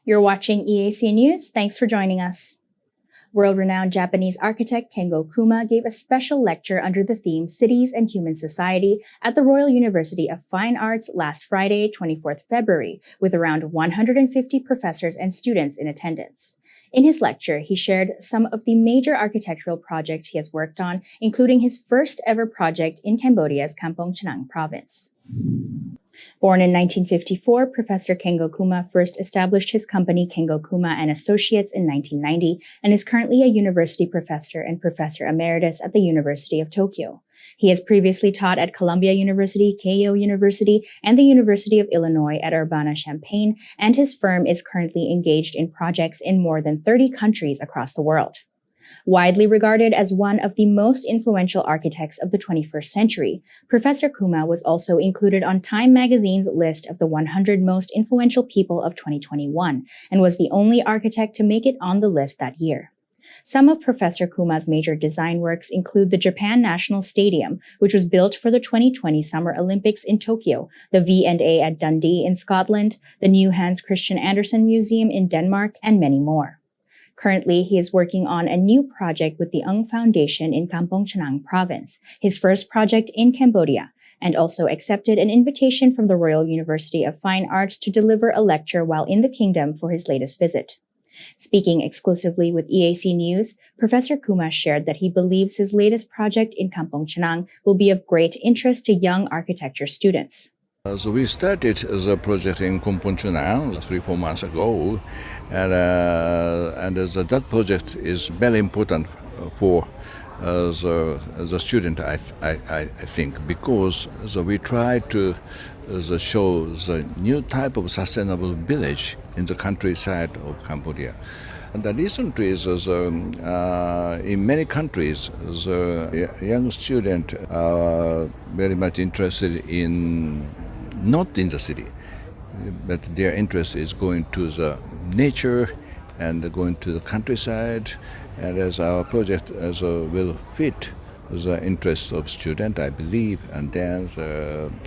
You're watching EAC News. Thanks for joining us. World-renowned Japanese architect Kengo Kuma gave a special lecture under the theme Cities and Human Society at the Royal University of Fine Arts last Friday, 24th February, with around 150 professors and students in attendance. In his lecture, he shared some of the major architectural projects he has worked on, including his first ever project in Cambodia's Kampong Chhnang province. Born in 1954, Professor Kengo Kuma first established his company Kengo Kuma and Associates in 1990 and is currently a university professor and professor emeritus at the University of Tokyo. He has previously taught at Columbia University, Keio University, and the University of Illinois at Urbana-Champaign, and his firm is currently engaged in projects in more than 30 countries across the world. Widely regarded as one of the most influential architects of the 21st century, Professor Kuma was also included on Time magazine's list of the 100 most influential people of 2021 and was the only architect to make it on the list that year. Some of Professor Kuma's major design works include the Japan National Stadium, which was built for the 2020 Summer Olympics in Tokyo, the V&A at Dundee in Scotland, the new Hans Christian Andersen Museum in Denmark, and many more. Currently, he is working on a new project with the Ung Foundation in Kampong Chhnang province, his first project in Cambodia, and also accepted an invitation from the Royal University of Fine Arts to deliver a lecture while in the kingdom for his latest visit. Speaking exclusively with EAC News, Professor Kuma shared that he believes his latest project in Kampong Chhnang will be of great interest to young architecture students. So we started the project in Kampong Chhnang 3-4 months ago, and that project is very important for the student, I think, because we try to show the new type of sustainable village in the countryside of Cambodia. And the reason is in many countries, the young students are very much interested in not in the city, but their interest is going to the nature and going to the countryside, and as our project will fit the interest of student, I believe, and then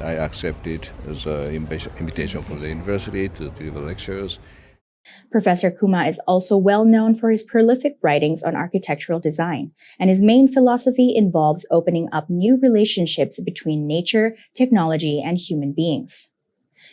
I accepted the invitation from the university to deliver lectures. Professor Kuma is also well known for his prolific writings on architectural design, and his main philosophy involves opening up new relationships between nature, technology, and human beings.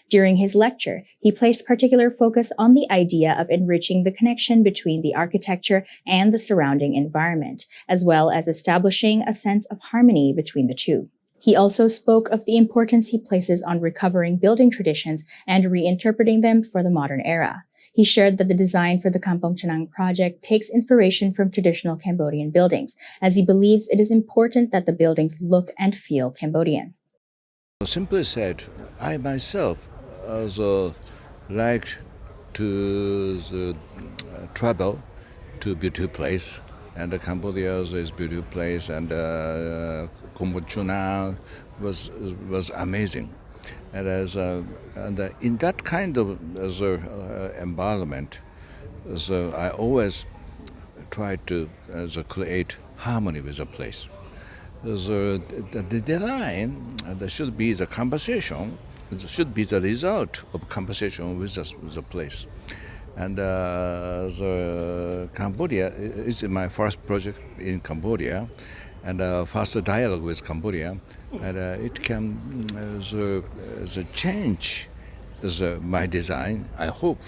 During his lecture, he placed particular focus on the idea of enriching the connection between the architecture and the surrounding environment, as well as establishing a sense of harmony between the two. He also spoke of the importance he places on recovering building traditions and reinterpreting them for the modern era. He shared that the design for the Kampong Chhnang project takes inspiration from traditional Cambodian buildings, as he believes it is important that the buildings look and feel Cambodian. Simply said, I myself like to travel to beautiful place, and Cambodia is a beautiful place, and Kampong Chhnang was amazing. And in that kind of environment, I always try to create harmony with the place. The design should be the conversation. It should be the result of conversation with the place. And Cambodia is my first project in Cambodia, and first dialogue with Cambodia, and it can change my design. I hope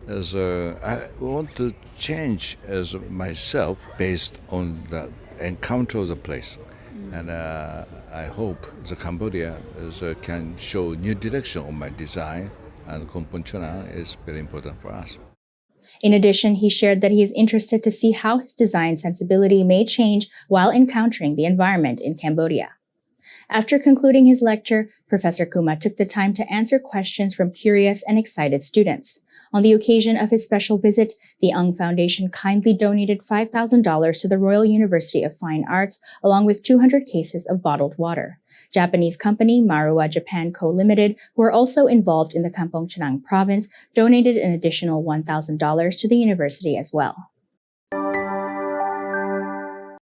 I want to change myself based on the encounter of the place, and I hope the Cambodia can show new direction on my design, and Kampong Chhnang is very important for us. In addition, he shared that he is interested to see how his design sensibility may change while encountering the environment in Cambodia. After concluding his lecture, Professor Kuma took the time to answer questions from curious and excited students. On the occasion of his special visit, the Ung Foundation kindly donated $5,000 to the Royal University of Fine Arts, along with 200 cases of bottled water. Japanese company Marua Japan Co. Limited, who are also involved in the Kampong Chhnang province, donated an additional $1,000 to the university as well.